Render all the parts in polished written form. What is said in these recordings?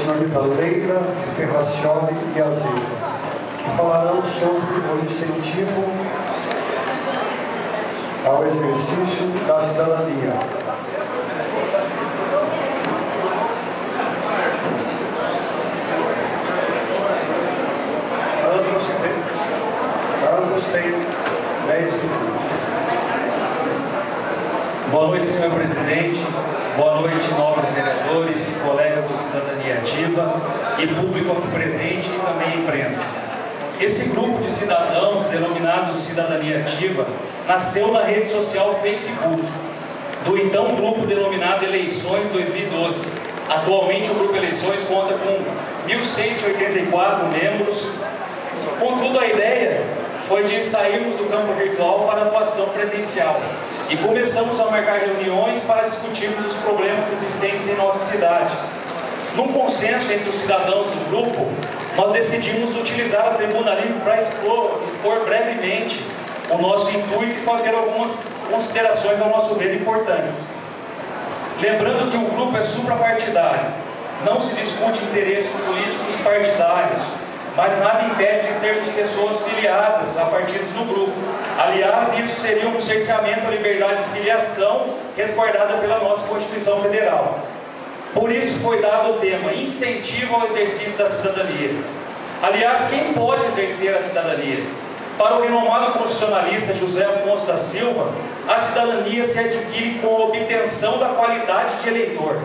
senhorita Leila Ferracioli e Azevedo, que falarão sobre o incentivo ao exercício da cidadania. Ambos têm 10 minutos. Boa noite, senhor presidente. Boa noite, nobres vereadores, colegas do Cidadania Ativa e público aqui presente e também imprensa. Esse grupo de cidadãos, denominado Cidadania Ativa, nasceu na rede social Facebook, do então grupo denominado Eleições 2012. Atualmente o grupo Eleições conta com 1.184 membros. Contudo, a ideia foi de sairmos do campo virtual para a atuação presencial e começamos a marcar reuniões para discutirmos os problemas existentes em nossa cidade. Num consenso entre os cidadãos do grupo, nós decidimos utilizar a tribuna livre para expor brevemente o nosso intuito e fazer algumas considerações, ao nosso ver, importantes. Lembrando que o grupo é suprapartidário, não se discute interesses políticos partidários, mas nada impede de termos pessoas filiadas a partidos no grupo. Aliás, isso seria um cerceamento à liberdade de filiação resguardada pela nossa Constituição Federal. Por isso foi dado o tema incentivo ao exercício da cidadania. Aliás, quem pode exercer a cidadania? Para o renomado constitucionalista José Afonso da Silva, a cidadania se adquire com a obtenção da qualidade de eleitor,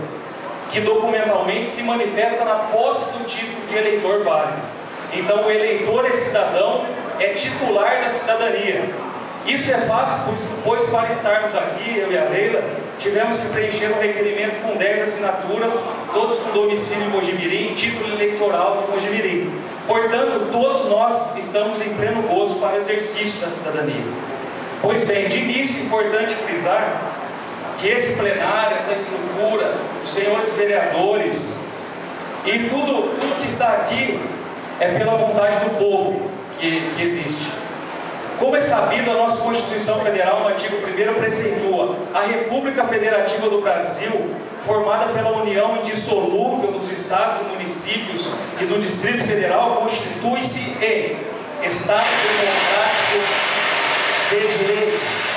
que documentalmente se manifesta na posse do título de eleitor válido. Então, o eleitor é cidadão, é titular da cidadania. Isso é fato, pois para estarmos aqui, eu e a Leila, tivemos que preencher um requerimento com 10 assinaturas, todos com domicílio em Mojimirim e título eleitoral de Mojimirim. Portanto, todos nós estamos em pleno gozo para o exercício da cidadania. Pois bem, de início, é importante frisar que esse plenário, essa estrutura, os senhores vereadores e tudo que está aqui é pela vontade do povo que existe. Como é sabido, a nossa Constituição Federal, no artigo 1º, preceitua a República Federativa do Brasil, formada pela união indissolúvel dos estados e municípios e do Distrito Federal, constitui-se em Estado Democrático de Direito.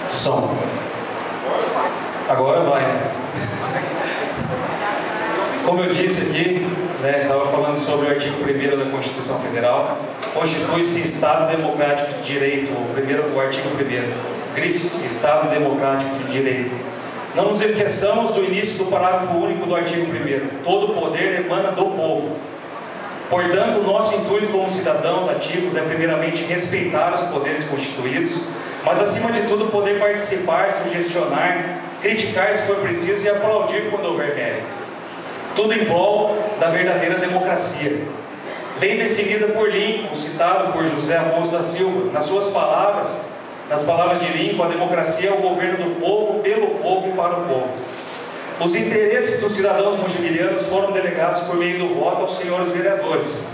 Som. Agora vai, né? Como eu disse aqui, estava falando sobre o artigo 1º da Constituição Federal, constitui-se Estado Democrático de Direito, o artigo 1º, grife-se Estado Democrático de Direito. Não nos esqueçamos do início do parágrafo único do artigo 1º, todo poder emana do povo. Portanto, o nosso intuito como cidadãos ativos é primeiramente respeitar os poderes constituídos, mas acima de tudo poder participar, sugestionar, criticar se for preciso e aplaudir quando houver mérito. Tudo em prol da verdadeira democracia. Bem definida por Lincoln, citado por José Afonso da Silva, nas suas palavras, nas palavras de Lincoln, a democracia é o governo do povo, pelo povo e para o povo. Os interesses dos cidadãos mojimirianos foram delegados por meio do voto aos senhores vereadores,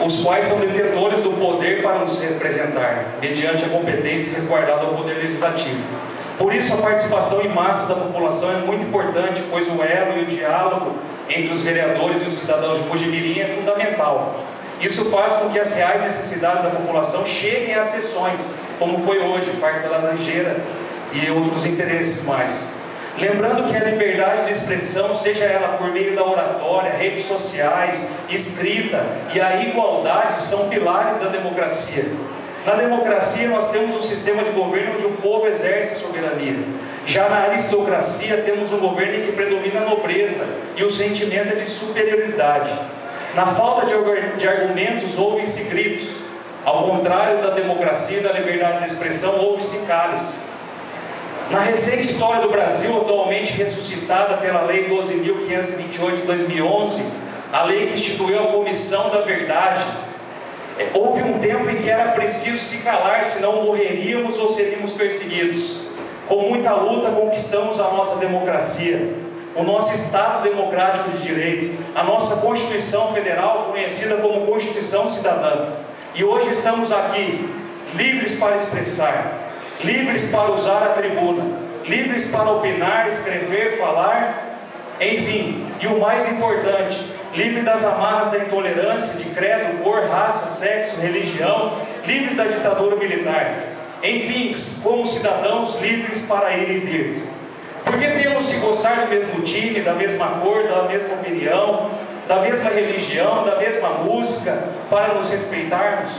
os quais são detentores do poder para nos representar, mediante a competência resguardada ao Poder Legislativo. Por isso, a participação em massa da população é muito importante, pois o elo e o diálogo entre os vereadores e os cidadãos de Mojimirim é fundamental. Isso faz com que as reais necessidades da população cheguem às sessões, como foi hoje, Parque da Laranjeira e outros interesses mais. Lembrando que a liberdade de expressão, seja ela por meio da oratória, redes sociais, escrita e a igualdade, são pilares da democracia. Na democracia nós temos um sistema de governo onde o povo exerce a soberania. Já na aristocracia temos um governo em que predomina a nobreza e o sentimento é de superioridade. Na falta de argumentos ouvem-se gritos. Ao contrário da democracia e da liberdade de expressão, ouve-se cálice. Na recente história do Brasil, atualmente ressuscitada pela Lei 12.528 de 2011, a lei que instituiu a Comissão da Verdade, houve um tempo em que era preciso se calar, senão morreríamos ou seríamos perseguidos. Com muita luta conquistamos a nossa democracia, o nosso Estado Democrático de Direito, a nossa Constituição Federal, conhecida como Constituição Cidadã. E hoje estamos aqui, livres para expressar, livres para usar a tribuna, livres para opinar, escrever, falar, enfim, e o mais importante, livre das amarras da intolerância, de credo, cor, raça, sexo, religião, livres da ditadura militar. Enfim, como cidadãos livres para ir e vir. Porque temos que gostar do mesmo time, da mesma cor, da mesma opinião, da mesma religião, da mesma música, para nos respeitarmos?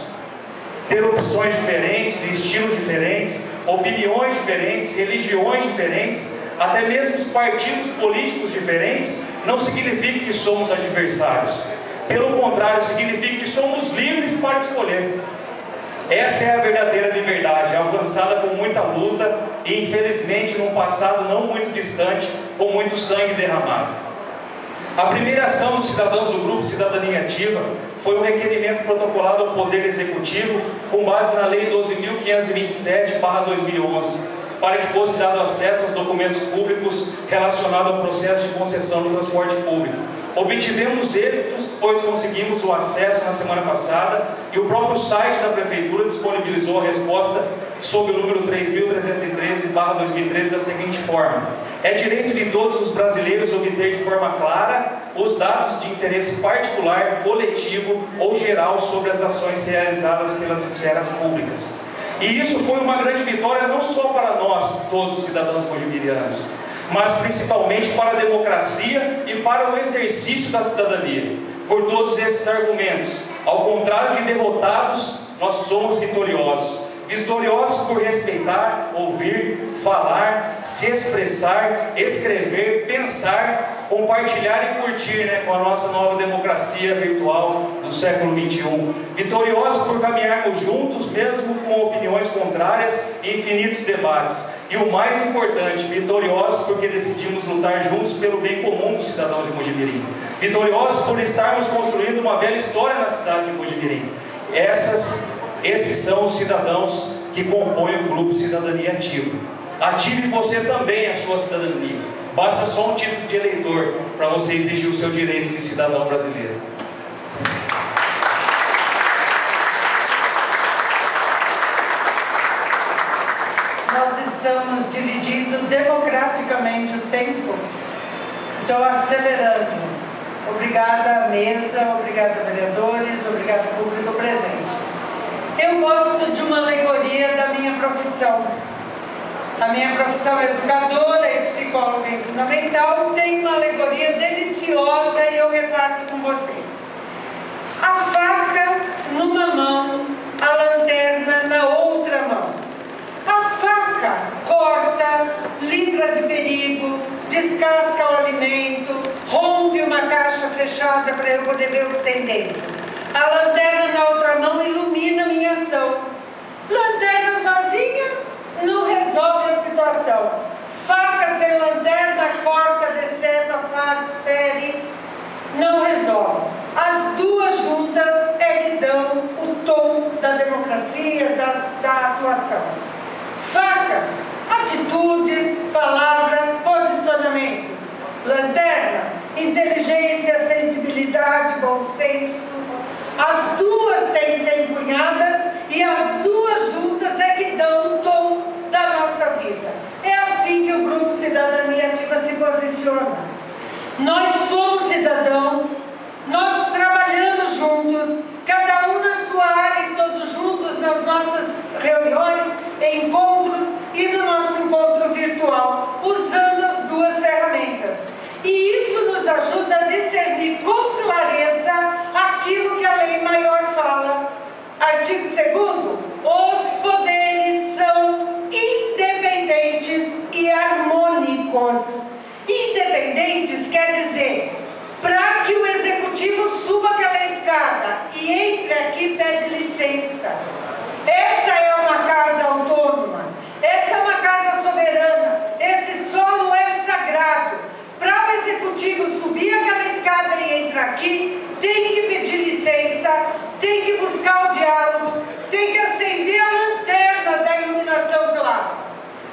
Ter opções diferentes, estilos diferentes, opiniões diferentes, religiões diferentes, até mesmo partidos políticos diferentes, não significa que somos adversários. Pelo contrário, significa que somos livres para escolher. Essa é a verdadeira liberdade, alcançada com muita luta e, infelizmente, num passado não muito distante, com muito sangue derramado. A primeira ação dos cidadãos do Grupo Cidadania Ativa foi um requerimento protocolado ao Poder Executivo com base na Lei 12.527/2011, para que fosse dado acesso aos documentos públicos relacionados ao processo de concessão do transporte público. Obtivemos êxitos, pois conseguimos o acesso na semana passada e o próprio site da Prefeitura disponibilizou a resposta sob o número 3.313/2013 da seguinte forma: é direito de todos os brasileiros obter de forma clara os dados de interesse particular, coletivo ou geral sobre as ações realizadas pelas esferas públicas. E isso foi uma grande vitória não só para nós, todos os cidadãos mojimirianos, mas principalmente para a democracia e para o exercício da cidadania. Por todos esses argumentos, ao contrário de derrotados, nós somos vitoriosos. Vitoriosos por respeitar, ouvir, falar, se expressar, escrever, pensar, compartilhar e curtir, com a nossa nova democracia virtual do século XXI. Vitoriosos por caminharmos juntos, mesmo com opiniões contrárias e infinitos debates. E o mais importante, vitoriosos porque decidimos lutar juntos pelo bem comum dos cidadãos de Mojimirim. Vitoriosos por estarmos construindo uma bela história na cidade de Mojimirim. Esses são os cidadãos que compõem o Grupo Cidadania Ativa. Ative você também a sua cidadania. Basta só um título de eleitor para você exigir o seu direito de cidadão brasileiro. Nós estamos dividindo democraticamente o tempo, então acelerando. Obrigada, mesa, obrigada, vereadores, obrigado, público presente. Eu gosto de uma alegoria da minha profissão. A minha profissão é educadora e psicóloga em fundamental, tem uma alegoria deliciosa e eu reparto com vocês. A faca numa mão, a lanterna na outra mão. A faca corta, livra de perigo, descasca o alimento, rompe uma caixa fechada para eu poder ver o que tem dentro. A lanterna na outra mão ilumina a minha ação. Lanterna sozinha não resolve a situação. Faca sem lanterna corta, decepa, fere, não resolve. As duas juntas é que dão o tom da democracia, da atuação. Faca, a atitudes, palavras, posicionamentos. Lanterna, inteligência, sensibilidade, bom senso. As duas têm que ser empunhadas e as duas juntas é que dão o tom da nossa vida. É assim que o Grupo Cidadania Ativa se posiciona. Nós somos cidadãos, nós trabalhamos juntos, cada um na sua área e todos juntos nas nossas reuniões, encontros e no nosso encontro virtual, usando as duas ferramentas. E isso nos ajuda a discernir com clareza aquilo que a lei maior fala. Artigo 2º, os poderes são independentes e harmônicos. Independentes quer dizer, para que o executivo suba aquela escada e entre aqui, pede licença. Essa é uma casa autônoma, essa é uma casa soberana, esse solo é sagrado. Para o executivo subir aquela escada e entrar aqui, tem que pedir licença, tem que buscar o diálogo, tem que acender a lanterna da iluminação do lado.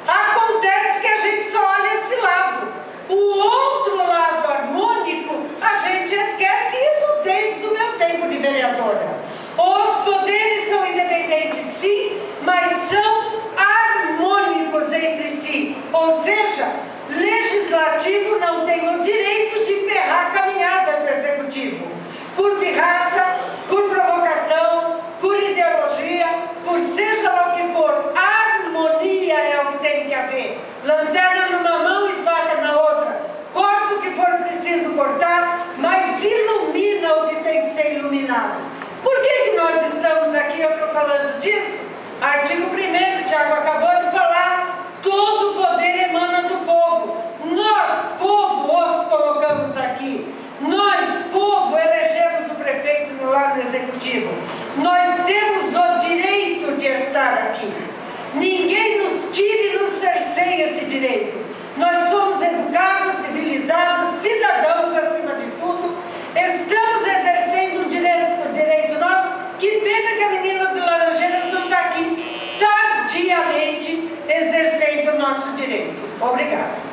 Acontece que a gente só olha esse lado. O outro lado harmônico, a gente esquece isso desde o meu tempo de vereadora. Os poderes são independentes sim, mas são harmônicos entre si. Ou seja, legislativo não tem o direito de emperrar a caminhada do executivo. Por pirraça, por provocação, por ideologia, por seja lá o que for, harmonia é o que tem que haver. Lanterna numa mão e faca na outra. Corta o que for preciso cortar, mas ilumina o que tem que ser iluminado. Por que nós estamos aqui? Eu estou falando disso. Artigo 1º, Tiago acabou de falar, todo o poder emana do povo. Nós, povo, os colocamos aqui. Nós, povo, elegemos o prefeito no lado executivo. Nós temos o direito de estar aqui. Ninguém nos tire e nos cerceia esse direito. Nós somos educados, civilizados, cidadãos acima de tudo. Estamos exercendo um direito nosso. Que pena que a menina do Laranjeiras não está aqui tardiamente exercendo o nosso direito. Obrigada.